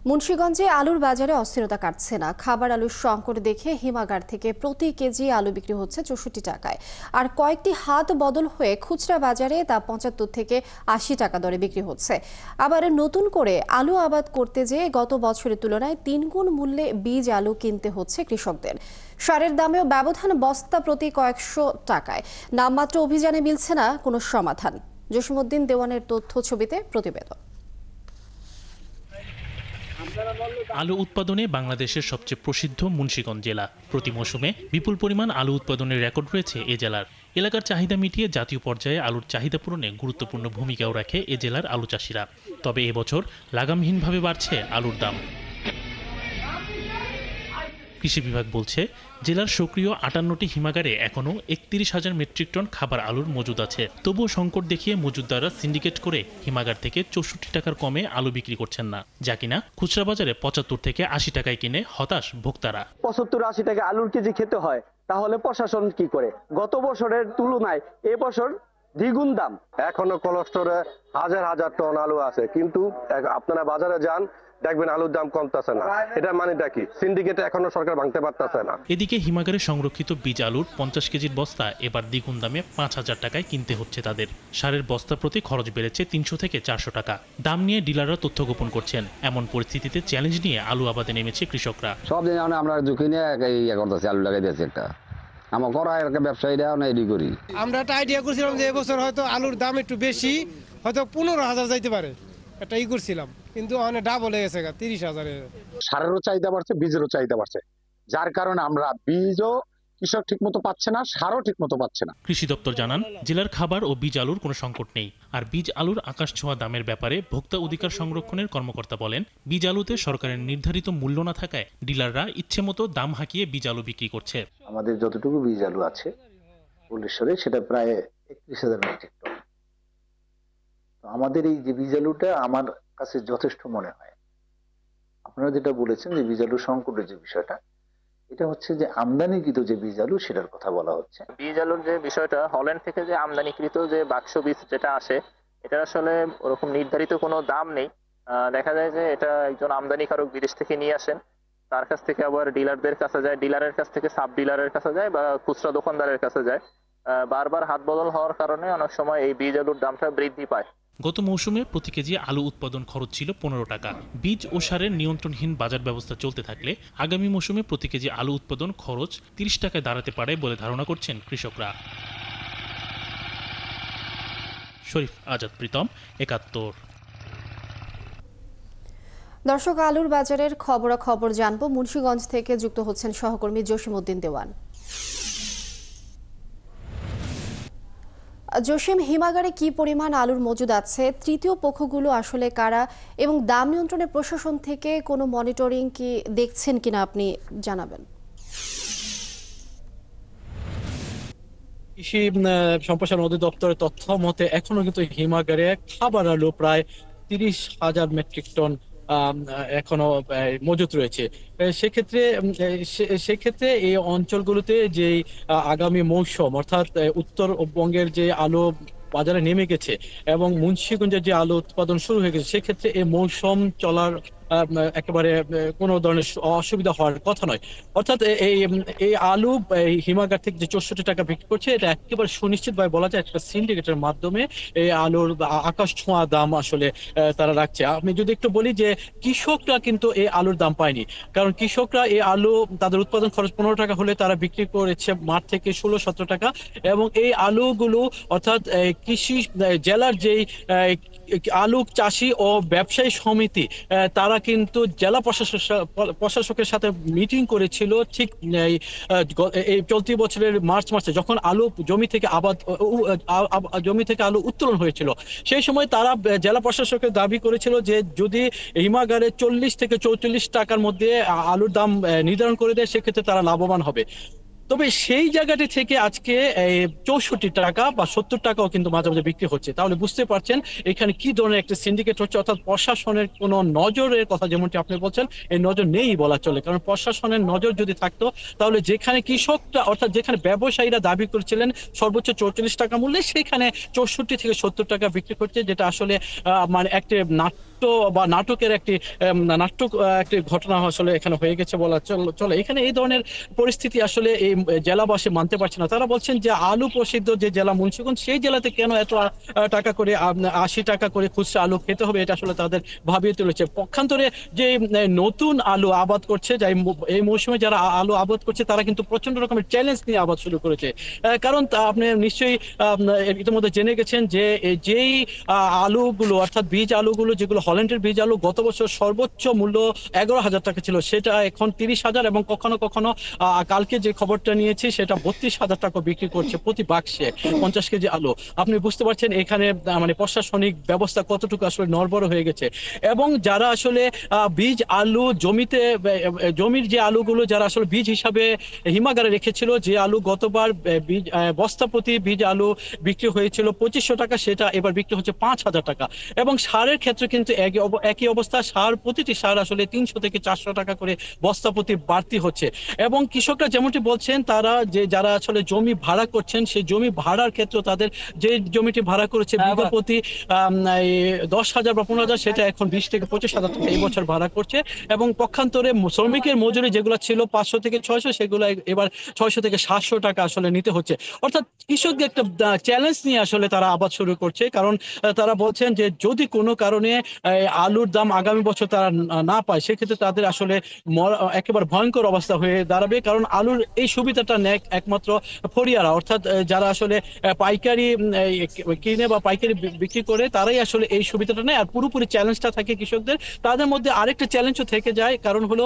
মুন্সিগঞ্জে আলুর বাজারে অস্থিরতা কাটছে না। খাবার আলুর সংকট দেখে হিমাগার থেকে প্রতি কেজি আলু বিক্রি হচ্ছে ৬৪ টাকায়, আর কয়েকটি হাত বদল হয়ে খুচরা বাজারে তা ৭৫ থেকে ৮০ টাকা দরে বিক্রি হচ্ছে। আবার নতুন করে আলু আবাদ করতে যেয়ে গত বছরের তুলনায় ৩ গুণ মূল্যে বীজ আলু কিনতে হচ্ছে কৃষকদের। সারের দামেও ব্যবধান বস্তা প্রতি কয়েকশো টাকায়। নামমাত্র অভিযানে মিলছে না কোনো সমাধান। জসিমউদ্দিন দেওয়ানের তথ্য ছবিতে প্রতিবেদন। আলু উৎপাদনে বাংলাদেশের সবচেয়ে প্রসিদ্ধ মুন্সিগঞ্জ জেলা। প্রতি মৌসুমে বিপুল পরিমাণ আলু উৎপাদনের রেকর্ড রয়েছে এ জেলার। এলাকার চাহিদা মিটিয়ে জাতীয় পর্যায়ে আলুর চাহিদা পূরণে গুরুত্বপূর্ণ ভূমিকাও রাখে এ জেলার আলু চাষিরা। তবে এবছর লাগামহীনভাবে বাড়ছে আলুর দাম। কৃষি বিভাগ বলছে, জেলার সক্রিয় ৫৮টি হিমাগারে এখনও ৩১,০০০ মেট্রিক টন খাবার আলুর মজুদ আছে। তবুও সংকট দেখিয়ে মজুতদাররা সিন্ডিকেট করে হিমাগার থেকে ৬৪ টাকার কমে আলু বিক্রি করছেন না, যা কিনা খুচরা বাজারে ৭৫ থেকে ৮০ টাকায় কিনে হতাশ ভোক্তারা। ৭৫-৮০ টাকা আলুর কেজি খেতে হয়, তাহলে প্রশাসন কি করে? গত বছরের তুলনায় এবছর দ্বিগুণ দাম। এখনো কোল্ড স্টোরে হাজার হাজার টন আলু আছে, কিন্তু আপনারা বাজারে যান, দেখবেন আলুর দাম কমতেছে না। এটা মানেটা কি? সিন্ডিকেটে এখনো সরকার ভাঙতে পারতেছে না। এদিকে হিমাগারে সংরক্ষিত বীজ আলুর ৫০ কেজির বস্তা এবার দ্বিগুণ দামে ৫,০০০ টাকায় কিনতে হচ্ছে তাদের। সারের বস্তা প্রতি খরচ বেড়েছে ৩০০ থেকে ৪০০ টাকা। দাম নিয়ে ডিলাররা তথ্য গোপন করছেন। এমন পরিস্থিতিতে চ্যালেঞ্জ নিয়ে আলু আবাদে নেমেছে কৃষকরা। সব দিন আমরা ঝুঁকি নিয়ে করতেছি, আলু লাগাই দিয়েছি একটা। আমার করা ব্যবসায়ীরা এডি করি। আমরা একটা আইডিয়া করছিলাম যে এবছর হয়তো আলুর দাম একটু বেশি, হয়তো ১৫,০০০ যাইতে পারে, একটা করছিলাম, কিন্তু অনেক ডাবল হয়ে গেছে ৩০,০০০। সারেরও চাহিদা বাড়ছে, বীজেরও চাহিদা বাড়ছে, যার কারণে আমরা বীজও কৃষক ঠিকমতো পাচ্ছে না, সারও ঠিকমতো পাচ্ছে না। কৃষি দপ্তর জানান, জেলার খাবার ও বীজ আলুর কোনো সংকট নেই। আর বীজ আলুর আকাশ ছোঁয়া দামের ব্যাপারে ভোক্তা অধিকার সংরক্ষণের কর্মকর্তা বলেন, বীজ আলুতে সরকারের নির্ধারিত মূল্য না থাকায় ডিলাররা ইচ্ছেমতো দাম হাঁকিয়ে বীজ আলু বিক্রি করছে। আমাদের যতটুকু বীজ আলু আছে পল্লেশ্বরে, সেটা প্রায় ৩১,০০০ মেট্রিক টন। তো আমাদের এই যে বীজ আলুটা আমার কাছে যথেষ্ট মনে হয়। আপনারা যেটা বলেছেন যে বীজ আলুর সংকটের যে বিষয়টা, এটা হচ্ছে যে আমদানিকৃত যে বীজ আলু, সেটার কথা বলা হচ্ছে। বীজ আলুর যে বিষয়টা, হল্যান্ড থেকে যে আমদানিকৃত যে বাক্স বীজ যেটা আসে, এটা আসলে ওরকম নির্ধারিত কোনো দাম নেই। দেখা যায় যে এটা একজন আমদানিকারক বিদেশ থেকে নিয়ে আসেন, তার কাছ থেকে আবার ডিলারদের কাছে যায়, ডিলারের কাছ থেকে সাব ডিলারের কাছে যায় বা খুচরা দোকানদারের কাছে যায়। বারবার হাত বদল হওয়ার কারণে অনেক সময় এই বীজ আলুর দামটা বৃদ্ধি পায়। গত মৌসুমে প্রতি কেজি আলু উৎপাদন খরচ ছিল ১৫ টাকা। বীজ ও সারের নিয়ন্ত্রণহীন বাজার ব্যবস্থা চলতে থাকলে আগামী মৌসুমে প্রতি কেজি আলু উৎপাদন খরচ ৩০ টাকায় দাঁড়াতে পারে বলে ধারণা করছেন কৃষকরা। শরীফ আজাদ প্রীতম, ৭১। দর্শক, আলুর বাজারের খবরাখবর জানবো। মুন্সিগঞ্জ থেকে যুক্ত হচ্ছেন সহকর্মী জসিমউদ্দিন দেওয়ান। জসিম, হিমাগারে কি পরিমাণ আলুর মজুদ আছে? তৃতীয় পক্ষগুলো আসলে কারা, এবং দাম নিয়ন্ত্রণে প্রশাসন থেকে কোনো মনিটরিং কি দেখছেন কিনা আপনি জানাবেন। কৃষি সম্প্রসারণ অধিদপ্তরের তথ্য মতে এখনো কিন্তু হিমাগারে খাবার আলু প্রায় ৩০,০০০ মেট্রিক টন এখনো মজুত রয়েছে। সেক্ষেত্রে এই অঞ্চলগুলোতে যে আগামী মৌসুম, অর্থাৎ উত্তরবঙ্গের যে আলু বাজারে নেমে গেছে এবং মুন্সিগঞ্জের যে আলু উৎপাদন শুরু হয়ে গেছে, সেক্ষেত্রে এই মৌসুম চলার একেবারে কোনো ধরনের অসুবিধা হওয়ার কথা নয়। অর্থাৎ এই আলু হিমাগার থেকে যে ৬৪ টাকা বিক্রি করছে, এটা একেবারে সুনিশ্চিতভাবে বলা যায় একটা সিন্ডিকেটের মাধ্যমে এই আলুর আকাশ ছোঁয়া দাম আসলে তারা রাখছে। আমি যদি একটু বলি যে কৃষকরা কিন্তু এই আলুর দাম পায়নি, কারণ কৃষকরা এই আলু তাদের উৎপাদন খরচ ১৫ টাকা হলে তারা বিক্রি করেছে মাঠ থেকে ১৬-১৭ টাকা। এবং এই আলুগুলো অর্থাৎ কৃষি জেলার যেই আলু চাষি ও ব্যবসায়ী সমিতি, তারা কিন্তু জেলা প্রশাসকের সাথে মিটিং করেছিল ঠিক এই চলতি বছরের মার্চ মাসে, যখন আলু জমি থেকে আলু উত্তোলন হয়েছিল। সেই সময় তারা জেলা প্রশাসকের দাবি করেছিল যে যদি হিমাগারে ৪০ থেকে ৪৪ টাকার মধ্যে আলুর দাম নির্ধারণ করে দেয়, সেক্ষেত্রে তারা লাভবান হবে। তবে সেই জায়গাটি থেকে আজকে ৬৪ টাকা বা ৭০ টাকাও কিন্তু মাঝে মাঝে বিক্রি হচ্ছে। তাহলে বুঝতে পারছেন এখানে কি ধরনের একটা সিন্ডিকেট হচ্ছে। অর্থাৎ প্রশাসনের কোনো নজরের কথা যেমনটি আপনি বলছেন, এই নজর নেই বলা চলে। কারণ প্রশাসনের নজর যদি থাকতো, তাহলে যেখানে কৃষকরা অর্থাৎ যেখানে ব্যবসায়ীরা দাবি করছিলেন সর্বোচ্চ ৪৪ টাকা মূল্যে, সেখানে ৬৪ থেকে ৭০ টাকা বিক্রি করছে, যেটা আসলে মানে একটা বা নাটকের একটি একটি ঘটনা আসলে এখানে হয়ে গেছে বলা চলে। এখানে এই ধরনের পরিস্থিতি আসলে এই জেলাবাসী মানতে পারছে না। তারা বলছেন যে আলু প্রসিদ্ধ যে জেলা মুন্সিগঞ্জ, সেই জেলাতে কেন এত টাকা করে 80 টাকা করে খুচরা আলু খেতে হবে, এটা আসলে তাদের ভাবিয়ে তুলেছে। পক্ষান্তরে যে নতুন আলু আবাদ করছে, এই মৌসুমে যারা আলু আবাদ করছে তারা কিন্তু প্রচন্ড রকমের চ্যালেঞ্জ নিয়ে আবাদ শুরু করেছে। কারণ আপনি নিশ্চয়ই ইতিমধ্যে জেনে গেছেন যে যেই আলুগুলো অর্থাৎ বীজ আলুগুলো যেগুলো হল্যান্ডের বীজ আলু গত বছর সর্বোচ্চ মূল্য 11,000 টাকা ছিল, সেটা এখন 30,000 এবং কখনো কখনো কালকে যে খবরটা নিয়েছি সেটা 32,000 টাকা বিক্রি করছে প্রতি বাক্সে 50 কেজি আলু। আপনি বুঝতে পারছেন এখানে মানে প্রশাসনিক ব্যবস্থা কতটুকু আসলে নড়বড় হয়ে গেছে। এবং যারা আসলে বীজ আলু জমির যে আলুগুলো যারা আসলে বীজ হিসাবে হিমাগারে রেখেছিল, যে আলু গতবার বস্তা প্রতি বীজ আলু বিক্রি হয়েছিল 2500 টাকা, সেটা এবার বিক্রি হচ্ছে 5,000 টাকা। এবং সারের ক্ষেত্রে কিন্তু একই অবস্থা, প্রতিটি সার আসলে 300 থেকে 400 টাকা করে বস্তা প্রতি বাড়তি হচ্ছে। এবং কৃষকরা যেমনটি বলছেন, যারা আসলে জমি ভাড়া করছেন, সেই জমি ভাড়ার ক্ষেত্রে তাদের যে জমিটি ভাড়া করেছে বিঘা প্রতি 10,000 বা 15,000, সেটা এখন 20 থেকে 25,000 টাকা এই বছর ভাড়া করছে। এবং পক্ষান্তরে শ্রমিকের মজুরি যেগুলো ছিল 500 থেকে 600, সেগুলো এবার 600 থেকে 700 টাকা আসলে নিতে হচ্ছে। অর্থাৎ কৃষকদের একটা চ্যালেঞ্জ নিয়ে আসলে তারা আবাদ শুরু করছে। কারণ তারা বলছেন যে যদি কোনো কারণে আলুর দাম আগামী বছর তারা না পায়, সেক্ষেত্রে তাদের আসলে একেবারে ভয়ঙ্কর অবস্থা হয়ে দাঁড়াবে। কারণ আলুর এই সুবিধাটা নেয় একমাত্র ফরিয়ারা, অর্থাৎ যারা আসলে পাইকারি কিনে বা পাইকারি বিক্রি করে, তারাই আসলে এই সুবিধাটা নেয়। আর পুরোপুরি চ্যালেঞ্জটা থাকে কৃষকদের। তাদের মধ্যে আরেকটা চ্যালেঞ্জও থেকে যায়, কারণ হলো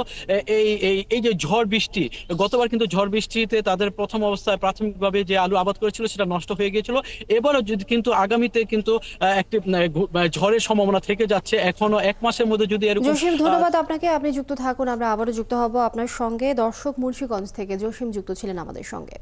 এই যে ঝড় বৃষ্টি, গতবার কিন্তু ঝড় বৃষ্টিতে তাদের প্রথম অবস্থায় প্রাথমিকভাবে যে আলু আবাদ করেছিল সেটা নষ্ট হয়ে গিয়েছিল। এবারও কিন্তু আগামীতে কিন্তু একটি ঝড়ের সম্ভাবনা থেকে যাচ্ছে। এখনো 1 মাসের মধ্যে যদি এরকম। জসিম, ধন্যবাদ আপনাকে, আপনি যুক্ত থাকুন, আমরা আবারও যুক্ত হব আপনার সঙ্গে। দর্শক মুন্সিগঞ্জ থেকে জসিম যুক্ত ছিলেন আমাদের সঙ্গে।